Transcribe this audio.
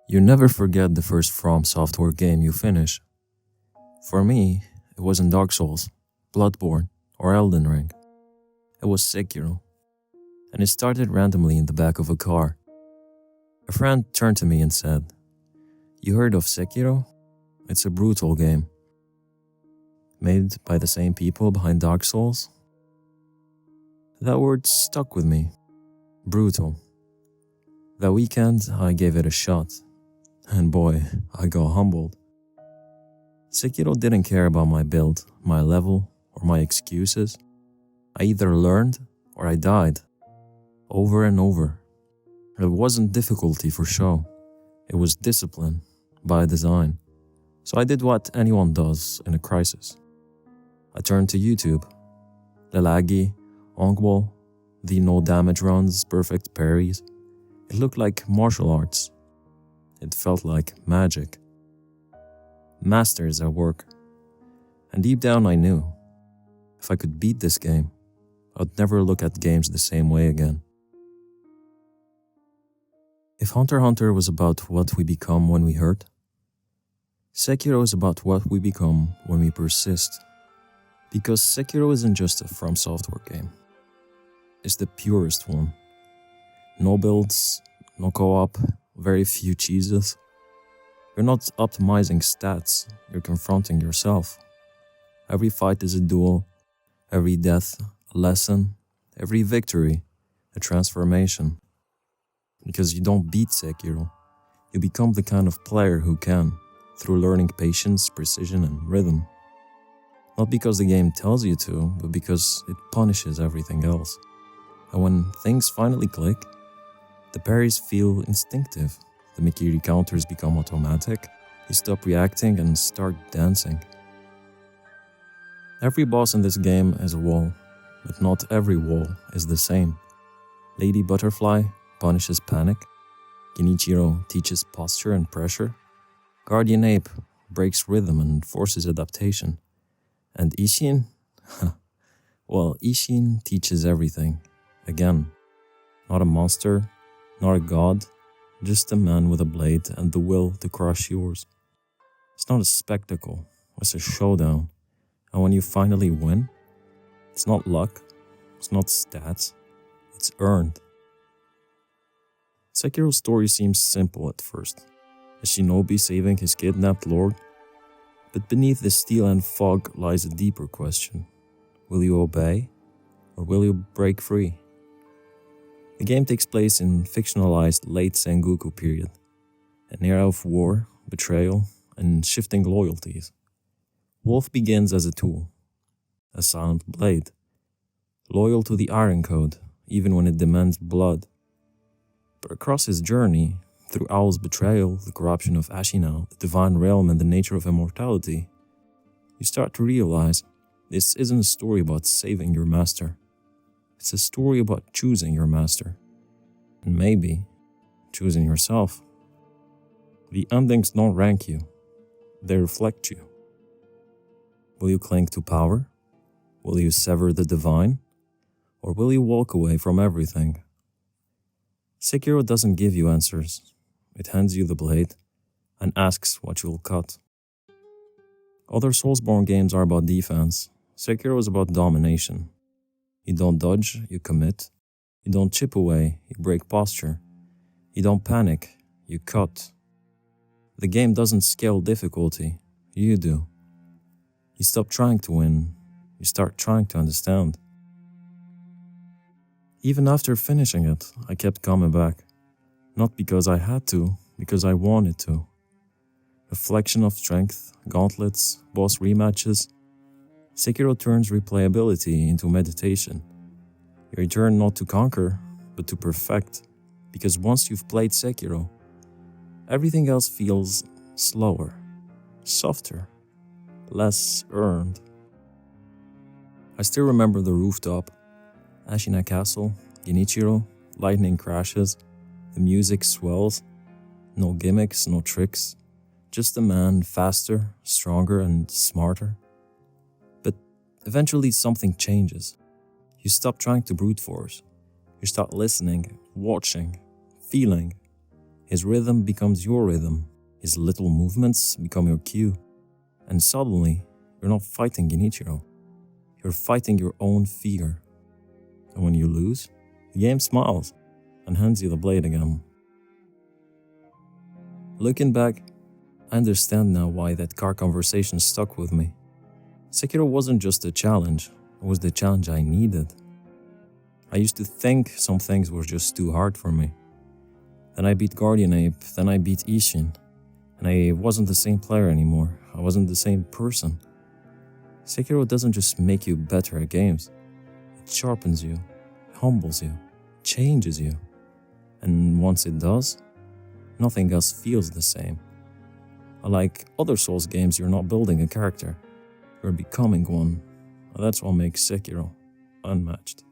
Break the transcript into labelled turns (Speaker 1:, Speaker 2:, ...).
Speaker 1: You never forget the first FromSoftware game you finish. For me, it wasn't Dark Souls, Bloodborne, or Elden Ring. It was Sekiro. And it started randomly in the back of a car. A friend turned to me and said, "You heard of Sekiro? It's a brutal game. Made by the same people behind Dark Souls." That word stuck with me. Brutal. That weekend, I gave it a shot. And boy, I got humbled. Sekiro didn't care about my build, my level, or my excuses. I either learned or I died. Over and over. It wasn't difficulty for show. It was discipline, by design. So I did what anyone does in a crisis. I turned to YouTube. The laggy, Ongwall, the no damage runs, perfect parries. It looked like martial arts. It felt like magic. Masters at work. And deep down I knew, if I could beat this game, I'd never look at games the same way again. If Hunter x Hunter was about what we become when we hurt, Sekiro is about what we become when we persist. Because Sekiro isn't just a FromSoftware game. It's the purest one. No builds, no co-op, very few cheeses. You're not optimizing stats, you're confronting yourself. Every fight is a duel, every death a lesson, every victory a transformation. Because you don't beat Sekiro, you become the kind of player who can, through learning patience, precision, and rhythm. Not because the game tells you to, but because it punishes everything else. And when things finally click, the parries feel instinctive, the Mikiri counters become automatic, you stop reacting and start dancing. Every boss in this game is a wall, but not every wall is the same. Lady Butterfly punishes panic, Genichiro teaches posture and pressure, Guardian Ape breaks rhythm and forces adaptation, and Ishin? Well, Ishin teaches everything, again. Not a monster, not a god, just a man with a blade and the will to crush yours. It's not a spectacle, it's a showdown. And when you finally win, it's not luck, it's not stats, it's earned. Sekiro's story seems simple at first, a shinobi saving his kidnapped lord. But beneath the steel and fog lies a deeper question. Will you obey, or will you break free? The game takes place in fictionalized late Sengoku period, an era of war, betrayal, and shifting loyalties. Wolf begins as a tool, a silent blade, loyal to the Iron Code, even when it demands blood. But across his journey, through Owl's betrayal, the corruption of Ashina, the divine realm, and the nature of immortality, you start to realize this isn't a story about saving your master. It's a story about choosing your master. And maybe choosing yourself. The endings don't rank you. They reflect you. Will you cling to power? Will you sever the divine? Or will you walk away from everything? Sekiro doesn't give you answers. It hands you the blade and asks what you'll cut. Other Soulsborne games are about defense. Sekiro is about domination. You don't dodge, you commit. You don't chip away, you break posture. You don't panic, you cut. The game doesn't scale difficulty, you do. You stop trying to win, you start trying to understand. Even after finishing it, I kept coming back. Not because I had to, because I wanted to. Reflection of strength, gauntlets, boss rematches. Sekiro turns replayability into meditation. You return not to conquer, but to perfect. Because once you've played Sekiro, everything else feels slower, softer, less earned. I still remember the rooftop, Ashina Castle, Genichiro, lightning crashes, the music swells, no gimmicks, no tricks, just a man faster, stronger, and smarter. But eventually something changes. You stop trying to brute force. You start listening, watching, feeling. His rhythm becomes your rhythm. His little movements become your cue. And suddenly, you're not fighting Genichiro. You're fighting your own fear. And when you lose, the game smiles and hands you the blade again. Looking back, I understand now why that car conversation stuck with me. Sekiro wasn't just a challenge, it was the challenge I needed. I used to think some things were just too hard for me. Then I beat Guardian Ape, then I beat Ishin, and I wasn't the same player anymore. I wasn't the same person. Sekiro doesn't just make you better at games. It sharpens you, humbles you, changes you. And once it does, nothing else feels the same. Like other Souls games, you're not building a character. You're becoming one. And that's what makes Sekiro unmatched.